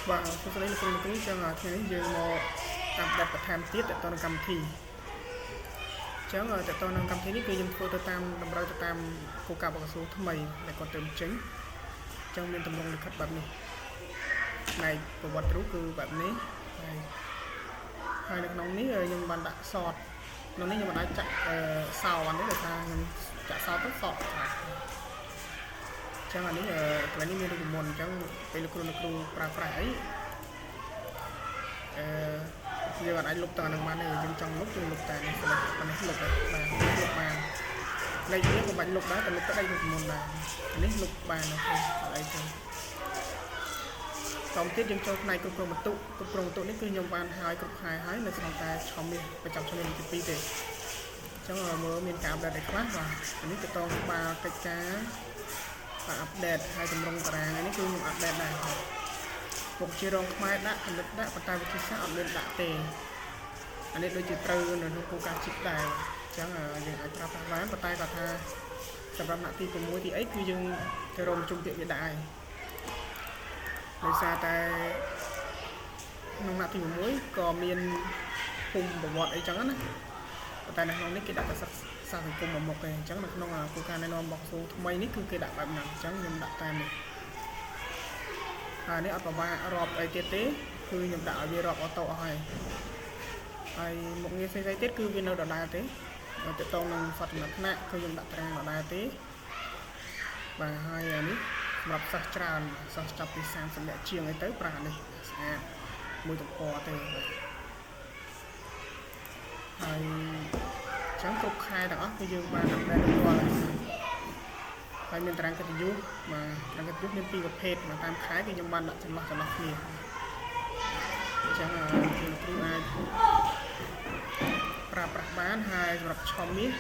បាទសួស្តីលោកគ្រូចឹងថ្ងៃនេះយើងមកតាមដានបន្ថែមទៀតទៅនឹងកម្មវិធីចឹងទៅនឹងកម្មវិធីនេះគឺយើងធ្វើទៅតាមតម្រូវទៅតាមគោលការណ៍របស់ក្រសួងថ្មីដែលគាត់ទៅចេញចឹងមានទម្រង់លិខិតបែបនេះផ្នែកប្រវត្តិរូបគឺបែបនេះហើយនៅក្នុងនេះយើងបានដាក់សតក្នុងនេះខ្ញុំបានចាក់សោអានេះដោយសារខ្ញុំចាក់សតទៅសតចឹងអានេះកន្លែងនេះមានរូបមន្តចឹងពេលលោកគ្រូប្រើប្រាស់អីយើងអាចលុបតាមនឹងបានទេយើងចង់លុបយើងលុបតែនេះស្លេចប៉ុណ្ណេះលុបបានលុបបានលេខនេះក៏បាច់លុបដែរតែលុបទៅដៃរូបមន្តដែរនេះលុបបានអូខេអីចឹងតាមទៀតយើងចូលផ្នែកគ្រប់គ្រងបន្ទុកនេះគឺខ្ញុំបានហើយគ្រប់ខែហើយនៅក្នុងតែឆមាសប្រចាំឆ្នាំទី2ទេអញ្ចឹងមើលមានការអាប់ដេតអីខ្លះបាទនេះទៅតក្បាលកិច្ចការអាប់ដេតហើយតម្រង់តារាងនេះគឺខ្ញុំអាប់ដេតដែរមុខជារងខ្មែរដាក់គណិតដាក់ប៉ុន្តែវិទ្យាសាស្ត្រអត់មានដាក់ទេអានេះដូចជាត្រូវនៅក្នុងគោលការណ៍ជីកដែរអញ្ចឹងយើងអាចប្រើប្រាស់បានប៉ុន្តែគាត់ថាសម្រាប់អ្នកទី6ទីអីគឺយើងទៅរកជុំពាក្យវាដែរដោយសារតែក្នុងអ្នកទី6ក៏មានភូមិប្រវត្តិអីចឹងណាប៉ុន្តែនៅក្នុងនេះគេដាក់តែសាសង្គមមកទេអញ្ចឹងនៅក្នុងគោលការណ៍ណែនាំរបស់ក្រសួងថ្មីនេះគឺគេដាក់បែបហ្នឹងអញ្ចឹងខ្ញុំដាក់តាមនេះហើយនេះអត់ប្រមាណរាប់អីទៀតទេគឺខ្ញុំដាក់ឲ្យវារាប់អូតូអស់ហើយមុខងារផ្សេងៗទៀតគឺវានៅដដែលទេទៅតនឹងសត្វចំណាត់ថ្នាក់គឺខ្ញុំដាក់ត្រាងដដែលទេបាទហើយនេះសម្រាប់សិស្សច្រើនសិស្សចាប់ពី30នាក់ជាងអីទៅប្រើនេះស្អាតមួយទំព័រទេហើយចឹងគ្រប់ខែទាំងអស់គឺយើងបានអាប់ដេតរាល់ហើយមានតារាងកិត្តិយសបាទតារាងកិត្តិយសមានពីរប្រភេទតាមខែគឺខ្ញុំបានដាក់ចន្លោះគ្នាអញ្ចឹងគ្រូអាចប្រើប្រាស់បានហើយសម្រាប់ឆមាស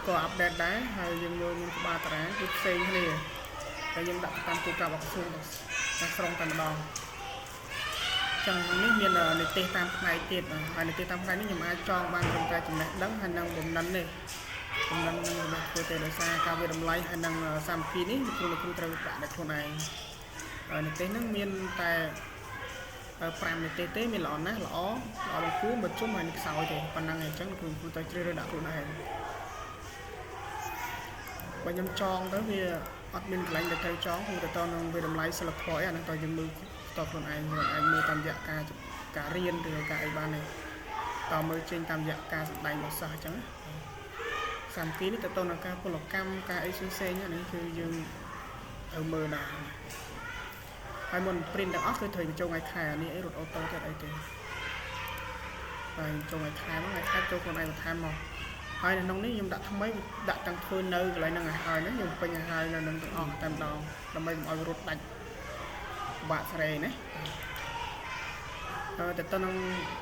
ក៏អាប់ដេតដែរហើយយើងមើលមានក្បាលតារាងគឺផ្សេងគ្នាតែយើងដាក់តាមគោលការណ៍របស់ក្រសួងទាំងស្រុងតែម្ដងចឹងនេះមាននីតិតាមផ្នែកទៀតហើយនីតិតាមផ្នែកនេះខ្ញុំអាចចងបានត្រឹមតែចំណេះដឹងហើយនឹងបំណិននេះបំណិននឹងរបស់ធ្វើទៅដោយសារការវាតម្លៃហើយនឹងសាមគ្គីនេះគ្រូត្រូវដាក់ដល់ខ្លួនឯងនីតិហ្នឹងមានតែ5នីតិទេមានល្អណាស់ល្អបង្គួរមកជុំហើយខ្សោយទេប៉ុណ្ណឹងអញ្ចឹងគ្រូត្រូវជ្រើសរើសដាក់ខ្លួនឯងបើខ្ញុំចងទៅវាអត់មានកន្លែងដែលត្រូវចងគឺទៅនឹងវាតម្លៃសិលធម៌អីអាហ្នឹងតើយើងមើលតខ្លួនឯងអាចមើលតាមរយៈការរៀនឬការអីបានទេតើមើលចេញតាមរយៈការសម្ដែងរបស់សិស្សអញ្ចឹងសាមគ្គីនេះទៅនឹងការពលកម្មការអីផ្សេងៗនេះគឺយើងត្រូវមើលដែរហើយមុន print ទាំងអស់គឺត្រូវបញ្ចូលថ្ងៃខែនេះអីរត់អូតូទៅអីទេហើយចូលថ្ងៃខែមកថ្ងៃខែចូលខ្លួនឯងបន្ថែមមកហើយនៅក្នុងនេះខ្ញុំដាក់ថ្មីដាក់ទាំងធ្វើនៅកន្លែងហ្នឹងឲ្យហើយណាខ្ញុំពេញឲ្យហើយនៅនឹងទាំងអស់តែម្ដងដើម្បីកុំឲ្យរត់ដាច់បាក់ស្រេណាទៅនឹង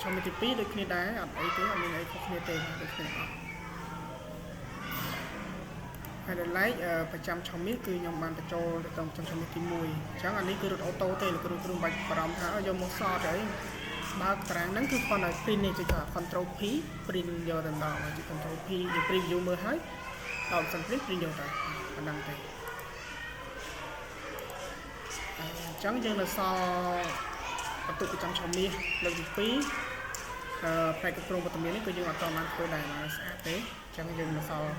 ឆមាសទី2ដូចគ្នាដែរអត់អីទេអត់មានអីខុសគ្នាទេដូចគ្នាអត់ហើយដល់ឡែកប្រចាំឆមាសគឺខ្ញុំបានបញ្ចូលទៅក្នុងឆមាសទី1អញ្ចឹងអានេះគឺរត់អូតូទេលោកគ្រូបាច់បារម្ភថាយកមកសតអីបើកតារាងហ្នឹងគឺគាត់ឲ្យ print នេះជួយថា control P print យកតែម្ដងជួយ control P យើង preview មើលហើយដល់សិន print យកតែប៉ុណ្ណឹងទេអញ្ចឹងយើងនៅសល់បន្ទុកប្រចាំឆមាសលើកទី2ផ្នែកគ្រប់គ្រងវត្តមាននេះគឺយើងអត់តបានធ្វើដែរស្អាតទេអញ្ចឹងយើងនៅសល់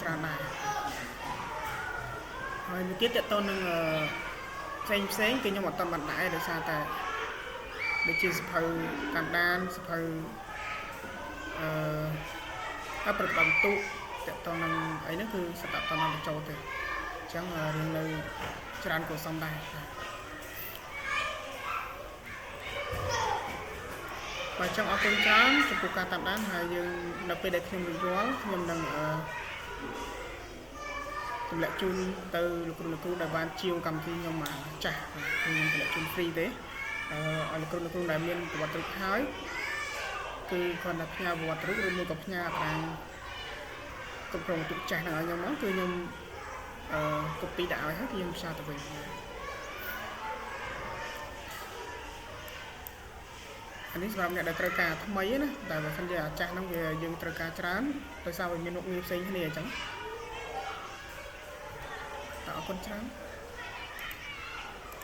ច្រើនដែរហើយមួយទៀតតទៅនឹងផ្សេងគឺខ្ញុំអត់តបានដែរដោយសារតែដូចជាសភៅតាមដានសភៅប្រតិបត្តិទុកតទៅនឹងអីហ្នឹងគឺសម្រាប់តបានបញ្ចូលទេអញ្ចឹងរឿងនៅច្រើនក៏សំដែរបើចង់អរគុណច្រើនចំពោះការតាមដានហើយយើងនៅពេលដែលខ្ញុំរៀបរាប់ខ្ញុំនឹងទម្លាក់ជូនទៅលោកគ្រូដែលបានជាវកម្មវិធីខ្ញុំចាស់ខ្ញុំទម្លាក់ជូនហ្វ្រីទេឲ្យលោកគ្រូដែលមានប្រវត្តិរូបហើយគឺគាត់តែផ្ញើប្រវត្តិរូបឬមួយក៏ផ្ញើតារាងគ្រប់គ្រងទុកចាស់ហ្នឹងឲ្យខ្ញុំមកគឺខ្ញុំcopy ដាក់ឲ្យហើយខ្ញុំផ្សាយទៅវិញអានេះសម្រាប់អ្នកដែលត្រូវការថ្មីណាតែបើសិនជាអាចាស់ហ្នឹងវាយើងត្រូវការច្រើនដោយសារវាមានមុខងារផ្សេងគ្នាអញ្ចឹងអរគុណច្រើន